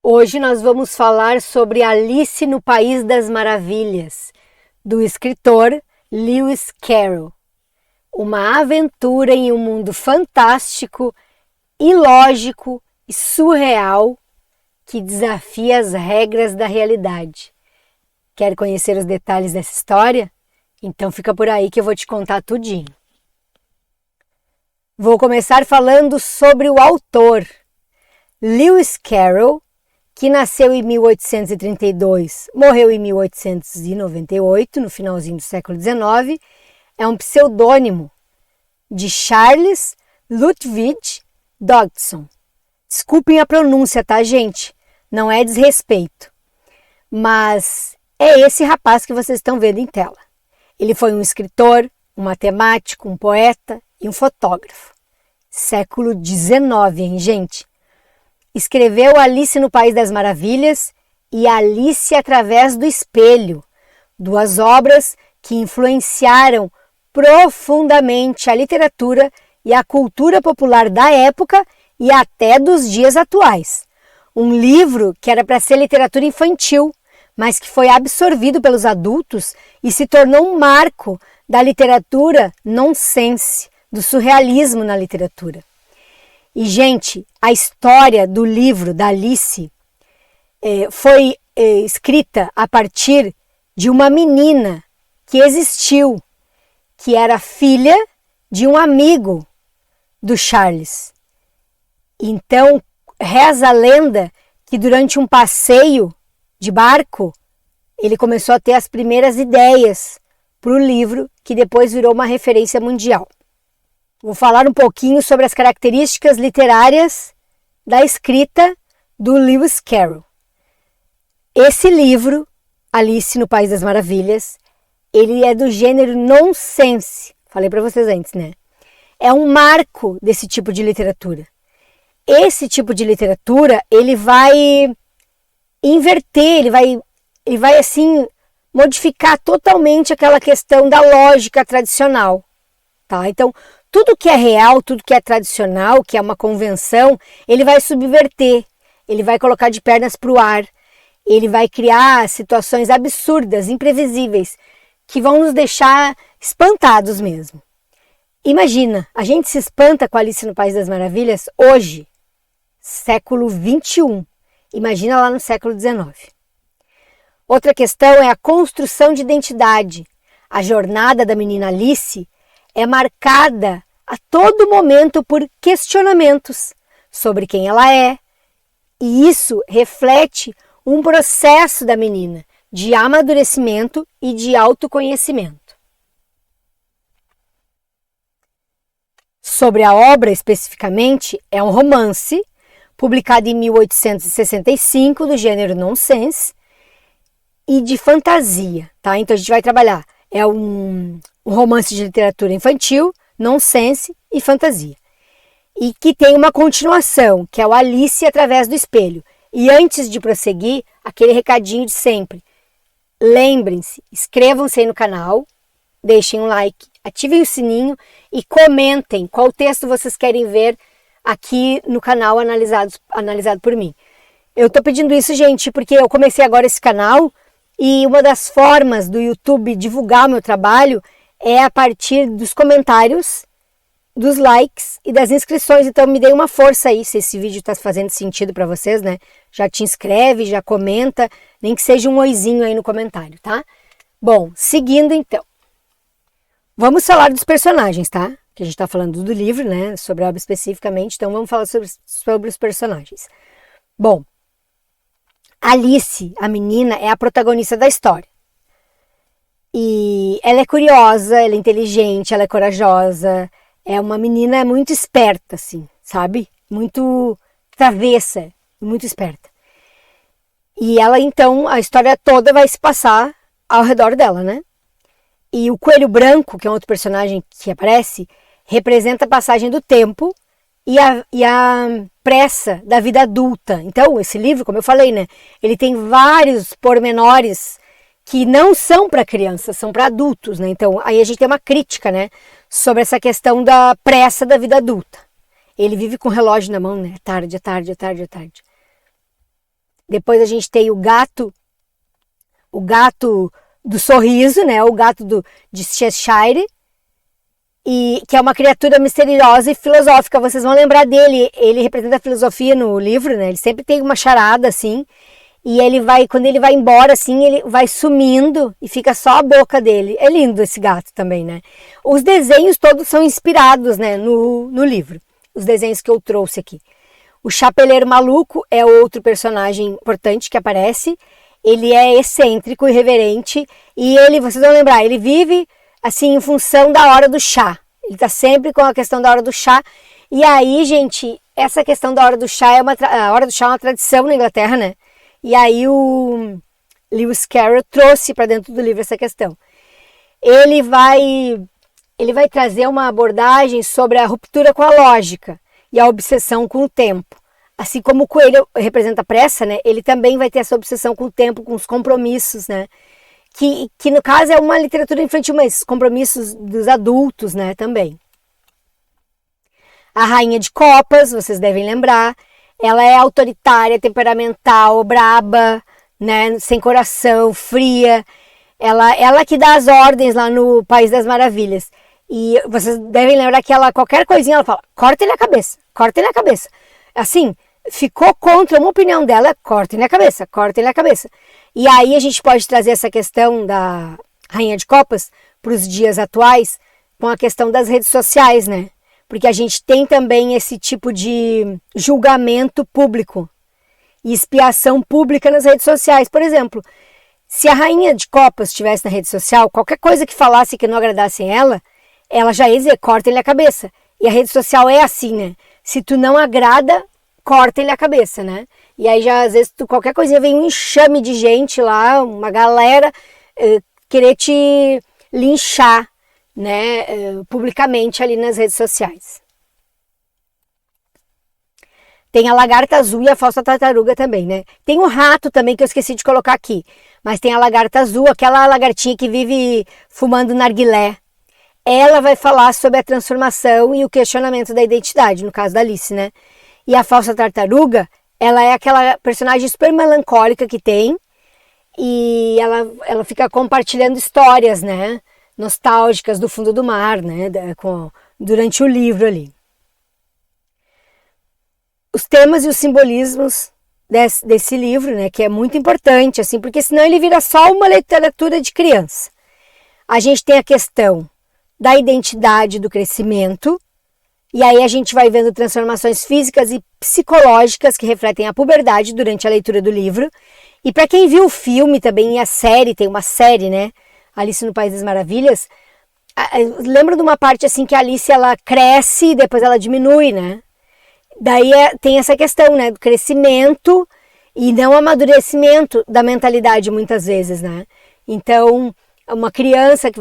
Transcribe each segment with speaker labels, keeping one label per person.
Speaker 1: Hoje nós vamos falar sobre Alice no País das Maravilhas, do escritor Lewis Carroll. Uma aventura em um mundo fantástico, ilógico e surreal que desafia as regras da realidade. Quer conhecer os detalhes dessa história? Então fica por aí que eu vou te contar tudinho. Vou começar falando sobre o autor, Lewis Carroll, que nasceu em 1832, morreu em 1898, no finalzinho do século XIX, é um pseudônimo de Charles Ludwig Dodgson. Desculpem a pronúncia, tá, gente? Não é desrespeito. Mas é esse rapaz que vocês estão vendo em tela. Ele foi um escritor, um matemático, um poeta e um fotógrafo. Século XIX, hein, gente? Escreveu Alice no País das Maravilhas e Alice através do Espelho, duas obras que influenciaram profundamente a literatura e a cultura popular da época e até dos dias atuais. Um livro que era para ser literatura infantil, mas que foi absorvido pelos adultos e se tornou um marco da literatura nonsense, do surrealismo na literatura. E, gente, a história do livro da Alice foi escrita a partir de uma menina que existiu, que era filha de um amigo do Charles. Então, reza a lenda que durante um passeio de barco, ele começou a ter as primeiras ideias para o livro, que depois virou uma referência mundial. Vou falar um pouquinho sobre as características literárias da escrita do Lewis Carroll. Esse livro, Alice no País das Maravilhas, ele é do gênero nonsense. Falei para vocês antes, né? É um marco desse tipo de literatura. Esse tipo de literatura, ele vai inverter, ele vai assim modificar totalmente aquela questão da lógica tradicional, tá? Então, tudo que é real, tudo que é tradicional, que é uma convenção, ele vai subverter, ele vai colocar de pernas para o ar, ele vai criar situações absurdas, imprevisíveis, que vão nos deixar espantados mesmo. Imagina, a gente se espanta com Alice no País das Maravilhas hoje, século XXI. Imagina lá no século XIX. Outra questão é a construção de identidade. A jornada da menina Alice é marcada a todo momento por questionamentos sobre quem ela é, e isso reflete um processo da menina de amadurecimento e de autoconhecimento. Sobre a obra especificamente, é um romance publicado em 1865, do gênero nonsense e de fantasia, tá? Então a gente vai trabalhar, é um romance de literatura infantil, nonsense e fantasia. E que tem uma continuação, que é o Alice através do Espelho. E antes de prosseguir, aquele recadinho de sempre. Lembrem-se, inscrevam-se aí no canal, deixem um like, ativem o sininho e comentem qual texto vocês querem ver aqui no canal analisado por mim. Eu tô pedindo isso, gente, porque eu comecei agora esse canal e uma das formas do YouTube divulgar o meu trabalho é a partir dos comentários, dos likes e das inscrições. Então me dê uma força aí, se esse vídeo está fazendo sentido para vocês, né? Já te inscreve, já comenta, nem que seja um oizinho aí no comentário, tá? Bom, seguindo então. Vamos falar dos personagens, tá? Que a gente está falando do livro, né? Sobre a obra especificamente, então vamos falar sobre os personagens. Bom, Alice, a menina, é a protagonista da história. E ela é curiosa, ela é inteligente, ela é corajosa, é uma menina muito esperta, assim, sabe? Muito travessa, muito esperta. E ela, então, a história toda vai se passar ao redor dela, né? E o Coelho Branco, que é um outro personagem que aparece, representa a passagem do tempo e a pressa da vida adulta. Então, esse livro, como eu falei, né? Ele tem vários pormenores que não são para crianças, são para adultos, né? Então, aí a gente tem uma crítica, né? Sobre essa questão da pressa da vida adulta. Ele vive com o relógio na mão, né? É tarde, é tarde, é tarde, é tarde. Depois a gente tem o gato do sorriso, né? O gato de Cheshire, e que é uma criatura misteriosa e filosófica. Vocês vão lembrar dele. Ele representa a filosofia no livro, né? Ele sempre tem uma charada assim. E quando ele vai embora, assim, ele vai sumindo e fica só a boca dele. É lindo esse gato também, né? Os desenhos todos são inspirados, né, no livro. Os desenhos que eu trouxe aqui. O Chapeleiro Maluco é outro personagem importante que aparece. Ele é excêntrico, irreverente. E vocês vão lembrar, ele vive, assim, em função da hora do chá. Ele tá sempre com a questão da hora do chá. E aí, gente, essa questão da hora do chá a hora do chá é uma tradição na Inglaterra, né? E aí o Lewis Carroll trouxe para dentro do livro essa questão. Ele vai trazer uma abordagem sobre a ruptura com a lógica e a obsessão com o tempo. Assim como o coelho representa a pressa, né? Ele também vai ter essa obsessão com o tempo, com os compromissos, né? Que no caso é uma literatura infantil, mas compromissos dos adultos, né? Também. A Rainha de Copas, vocês devem lembrar. Ela é autoritária, temperamental, braba, né, sem coração, fria. Ela que dá as ordens lá no País das Maravilhas. E vocês devem lembrar que qualquer coisinha, ela fala, corta-lhe a cabeça, corta-lhe a cabeça. Assim, ficou contra uma opinião dela, corta-lhe a cabeça, corta-lhe a cabeça. E aí a gente pode trazer essa questão da Rainha de Copas para os dias atuais com a questão das redes sociais, né? Porque a gente tem também esse tipo de julgamento público e expiação pública nas redes sociais. Por exemplo, se a Rainha de Copas estivesse na rede social, qualquer coisa que falasse que não agradasse ela já ia dizer, corta-lhe a cabeça. E a rede social é assim, né? Se tu não agrada, corta-lhe a cabeça, né? E aí já, às vezes, qualquer coisinha vem um enxame de gente lá, uma galera querer te linchar, né, publicamente ali nas redes sociais. Tem a lagarta azul e a falsa tartaruga também, né? Tem o rato também que eu esqueci de colocar aqui, mas tem a lagarta azul, aquela lagartinha que vive fumando narguilé. Ela vai falar sobre a transformação e o questionamento da identidade, no caso da Alice, né? E a falsa tartaruga, ela é aquela personagem super melancólica que tem e ela fica compartilhando histórias, né? Nostálgicas do fundo do mar, né, durante o livro ali. Os temas e os simbolismos desse livro, né, que é muito importante, assim, porque senão ele vira só uma literatura de criança. A gente tem a questão da identidade, do crescimento, e aí a gente vai vendo transformações físicas e psicológicas que refletem a puberdade durante a leitura do livro. E para quem viu o filme também, a série, tem uma série, né, Alice no País das Maravilhas, lembra de uma parte assim que a Alice ela cresce e depois ela diminui, né? Daí tem essa questão, né, do crescimento e não amadurecimento da mentalidade muitas vezes, né? Então, uma criança que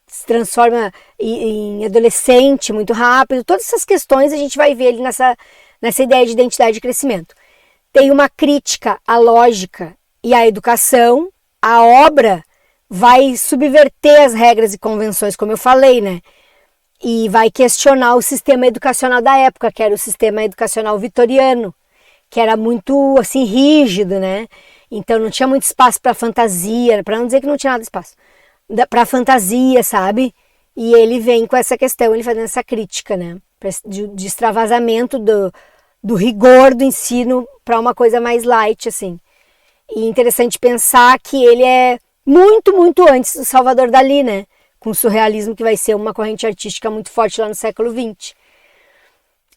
Speaker 1: se transforma em adolescente muito rápido, todas essas questões a gente vai ver ali nessa ideia de identidade e crescimento. Tem uma crítica à lógica e à educação, a obra vai subverter as regras e convenções, como eu falei, né? E vai questionar o sistema educacional da época, que era o sistema educacional vitoriano, que era muito, assim, rígido, né? Então não tinha muito espaço para fantasia, para não dizer que não tinha nada de espaço, para fantasia, sabe? E ele vem com essa questão, ele fazendo essa crítica, né? De extravasamento do rigor do ensino para uma coisa mais light, assim. E interessante pensar que ele é muito, muito antes do Salvador Dalí, né? Com o surrealismo, que vai ser uma corrente artística muito forte lá no século XX.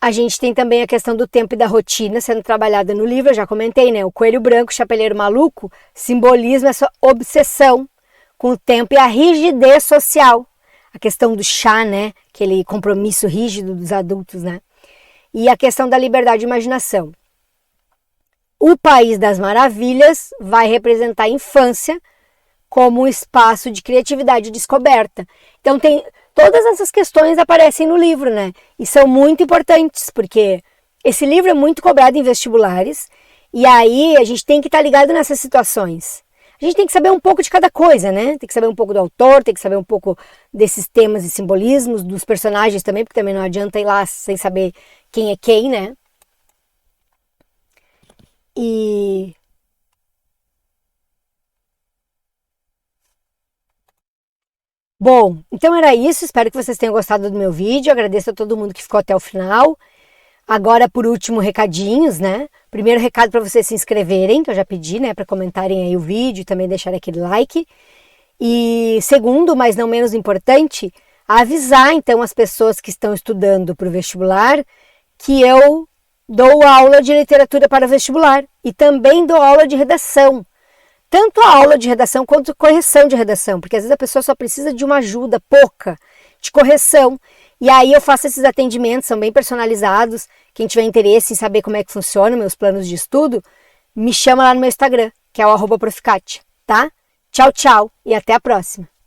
Speaker 1: A gente tem também a questão do tempo e da rotina sendo trabalhada no livro, eu já comentei, né? O coelho branco, o chapeleiro maluco, simbolismo essa obsessão com o tempo e a rigidez social. A questão do chá, né? Aquele compromisso rígido dos adultos, né? E a questão da liberdade de imaginação. O País das Maravilhas vai representar a infância como um espaço de criatividade e descoberta. Então todas essas questões aparecem no livro, né? E são muito importantes, porque esse livro é muito cobrado em vestibulares, e aí a gente tem que estar ligado nessas situações. A gente tem que saber um pouco de cada coisa, né? Tem que saber um pouco do autor, tem que saber um pouco desses temas e simbolismos, dos personagens também, porque também não adianta ir lá sem saber quem é quem, né? E Bom, então era isso, espero que vocês tenham gostado do meu vídeo, agradeço a todo mundo que ficou até o final. Agora, por último, recadinhos, né? Primeiro recado para vocês se inscreverem, que eu já pedi, né, para comentarem aí o vídeo e também deixarem aquele like. E segundo, mas não menos importante, avisar então as pessoas que estão estudando para o vestibular que eu dou aula de literatura para vestibular e também dou aula de redação. Tanto a aula de redação quanto correção de redação, porque às vezes a pessoa só precisa de uma ajuda pouca de correção. E aí eu faço esses atendimentos, são bem personalizados. Quem tiver interesse em saber como é que funciona meus planos de estudo, me chama lá no meu Instagram, que é o @proficátia, tá? Tchau, tchau e até a próxima!